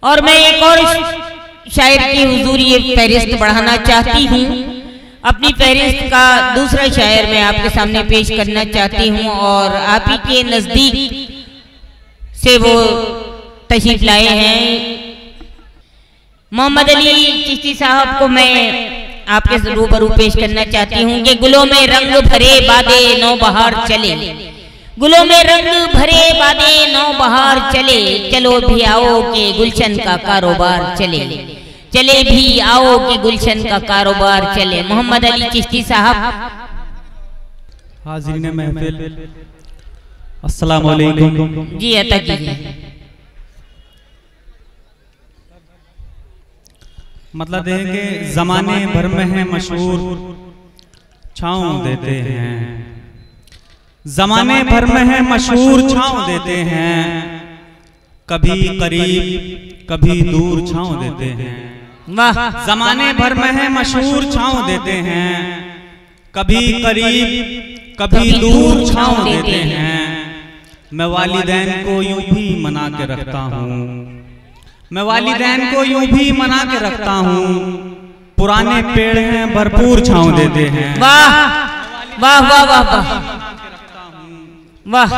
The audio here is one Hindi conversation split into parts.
और मैं एक और शायर की हुजूर ये फहरिस्त बढ़ाना चाहती हूँ। अपनी फहरिस्त का दूसरा शायर मैं आपके सामने पेश करना चाहती हूँ और आप ही के नजदीक से वो तशरीफ लाए हैं। मोहम्मद अली चिश्ती साहब को मैं आपके रूबरू पेश करना चाहती हूँ कि गुलों में रंग भरे बादे नौ बहार चले, गुलों में रंग भरे बादे नौ बहार चले, चलो भी आओ के गुलशन का कारोबार चले, चले भी आओ कि गुलशन का कारोबार चले। मोहम्मद अली चिश्ती साहब। हाज़रीन महफिल, अस्सलाम वालेकुम। जी अता कीजिए। मतलब है कि जमाने भर में है मशहूर, छाँव देते हैं, जमाने भर में है मशहूर, छाँव देते हैं, कभी करीब कभी दूर छाँव देते हैं। वाह। जमाने भर में है मशहूर, छाँव देते हैं, कभी करीब कभी दूर छाँव देते हैं। मैं वालिदैन को यूं भी मना के रखता हूँ, मैं वालिदैन को यूं भी मना के रखता हूँ, पुराने पेड़ हैं भरपूर छाँव देते हैं। वाह वाह वाह वाह वाह वाह।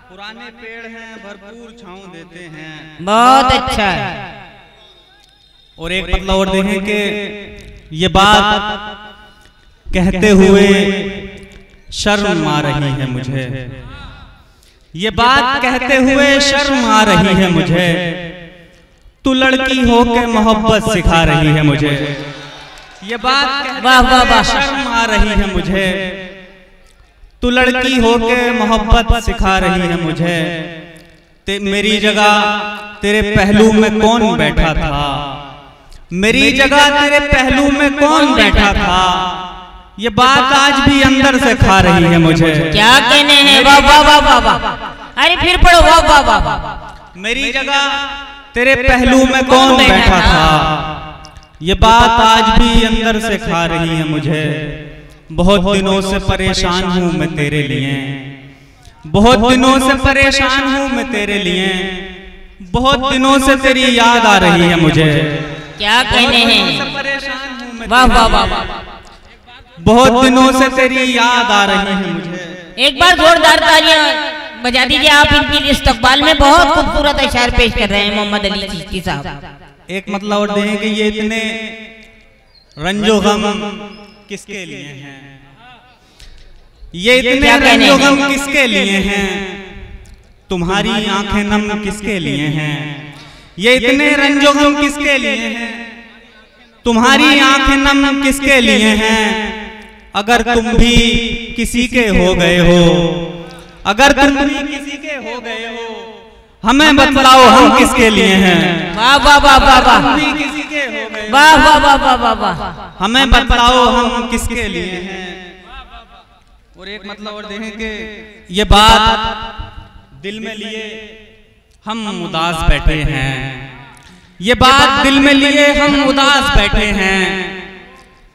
पुराने पेड़ हैं भरपूर छाँव देते हैं। बहुत अच्छा है। और एक मतलब और देखें कि ये बात कहते हुए शर्म आ रही है मुझे, ये बात कहते हुए शर्म आ रही है मुझे, तू लड़की हो के मोहब्बत सिखा रही है मुझे। ये बात वाह वाह वाह शर्म आ रही है मुझे, तू लड़की हो के मोहब्बत सिखा रही है मुझे। मेरी जगह तेरे पहलू में कौन बैठा था, मेरी जगह तेरे पहलू में कौन बैठा था, ये बात आज भी अंदर से खा रही है मुझे। क्या कहने हैं। वाह वाह वाह वाह वाह। अरे फिर पढ़ो। वाह वाह वाह वाह। मेरी जगह तेरे पहलू में कौन बैठा था, ये बात आज भी अंदर से खा रही है मुझे। बहुत दिनों से परेशान हूँ मैं तेरे लिए, बहुत दिनों से परेशान हूँ मैं तेरे लिए, बहुत दिनों से तेरी याद आ रही है मुझे। क्या कहने हैं। परेशान हूँ मैं। वाह वाह वाह। बहुत दिनों से तेरी याद आ रही है मुझे। एक बार जोरदार तालियां बजा दीजिए। आप इनकी इस्तकबाल में बहुत खूबसूरत अशार पेश कर रहे हैं मोहम्मद अली चिश्ती साहब। एक मतलब और दें कि ये इतने रंजो गम किसके लिए हैं, ये इतने रंजो गम किसके लिए हैं, तुम्हारी आंखें नम किसके लिए हैं, ये इतने रंजो गम किसके लिए हैं, तुम्हारी आंखें नम किसके लिए हैं। अगर तुम भी किसी के हो गए हो, अगर तुम भी किसी के हो गए हो, हमें बतलाओ हम किसके लिए हैं। वाह वाह वाह वाह वाह। किसी के हो गए, वाह वाह वाह वाह वाह वाह। हमें बतलाओ हम किसके लिए हैं। और एक मतलब और देखें कि ये बात दिल में लिए हम उदास बैठे हैं, ये बात दिल में लिए हम उदास बैठे हैं,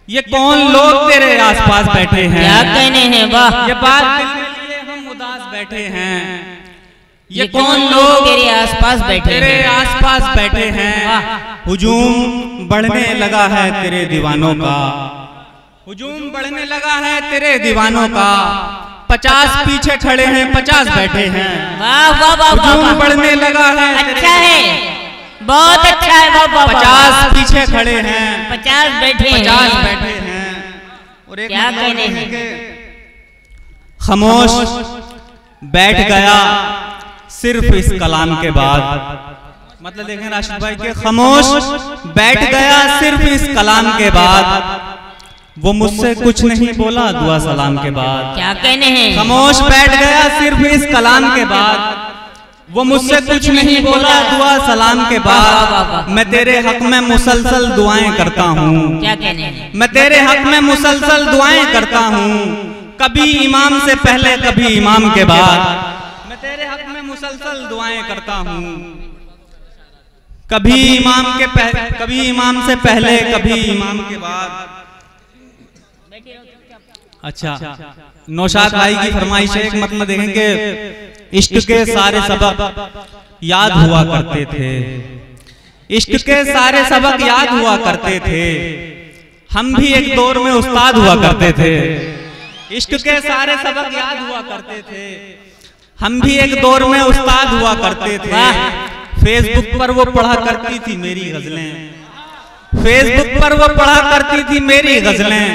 ये कौन लोग तेरे आसपास बैठे हैं। क्या कहने हैं। वाह। ये बात दिल में लिए हम उदास बैठे हैं, ये कौन लोग तेरे आसपास बैठे हैं, तेरे आसपास बैठे हैं। हुजूम बढ़ने लगा है तेरे दीवानों का, हुजूम बढ़ने लगा है तेरे दीवानों का, 50 पीछे खड़े हैं 50 बैठे हैं। वाह वाह वाह। हुजूम बढ़ने लगा है। अच्छा है, बहुत अच्छा है। वाह वाह। 50 पीछे खड़े हैं 50 बैठे 50 बैठे हैं। और एक क्या कहने हैं। खामोश बैठ गया सिर्फ इस कलाम के बाद, मतलब देखें राशिद भाई के खामोश बैठ गया सिर्फ इस कलाम के बाद, वो मुझसे कुछ नहीं बोला दुआ सलाम के बाद। क्या कहने हैं। खामोश बैठ गया सिर्फ इस कलाम के बाद, वो मुझसे कुछ नहीं बोला दुआ सलाम के बाद। मैं तेरे हक में मुसलसल दुआएं करता हूँ, क्या कहने हैं। मैं तेरे हक में मुसलसल दुआएं करता हूँ, कभी इमाम से पहले कभी इमाम के बाद। मैं तेरे हक में मुसलसल दुआएं करता हूँ, कभी इमाम के कभी इमाम से पहले कभी इमाम के बाद। अच्छा, नौशाद भाई की फरमाइश है, एक मतलब देखेंगे इश्क के सारे सबक याद हुआ करते थे, इश्क के सारे सबक याद हुआ करते थे, हम भी एक दौर में उस्ताद हुआ करते थे। इश्क के सारे सबक याद हुआ करते थे, हम भी एक दौर में उस्ताद हुआ करते थे। फेसबुक पर वो पढ़ा करती थी मेरी गजलें, फेसबुक पर वो पढ़ा करती थी मेरी गजलें,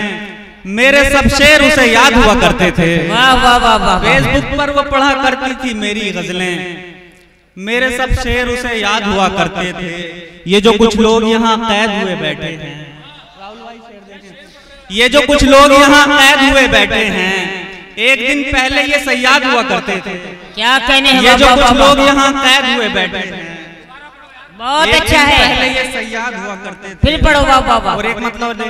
मेरे सब शेर उसे याद हुआ करते थे। वाह वाह वाह वाह। फेसबुक पर वो पढ़ा करती थी मेरी गजलें, मेरे सब शेर उसे याद हुआ करते थे। ये जो कुछ लोग यहाँ कैद हुए बैठे हैं, ये जो कुछ लोग यहाँ कैद हुए बैठे हैं, एक दिन पहले ये सयाद हुआ करते थे। क्या कहने हैं? ये जो कुछ लोग यहाँ कैद हुए बैठे हैं, बहुत अच्छा है। पहले ये सयाद हुआ करते थे। फिर पढ़ो। वाह वाह वाह। और एक मतलब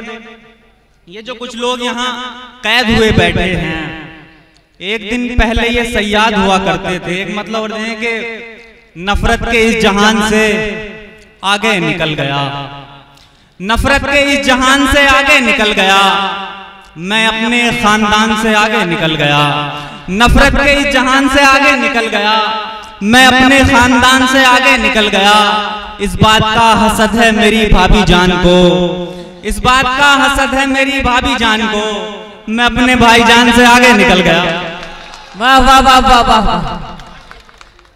ये जो कुछ लोग यहाँ कैद हुए बैठे हैं, एक दिन पहले ये सयाद हुआ करते थे। एक मतलब और है कि नफरत के इस जहान से आगे निकल गया, नफरत के इस जहान से आगे निकल गया, मैं अपने खानदान से आगे निकल गया। नफरत के इस जहान से आगे निकल गया, मैं अपने खानदान से आगे निकल गया। इस बात का हसद है मेरी भाभी जान को, इस बात का हसद है मेरी भाभी जान को, मैं अपने भाईजान से आगे निकल गया। वाह वाह वाह वाह वाह।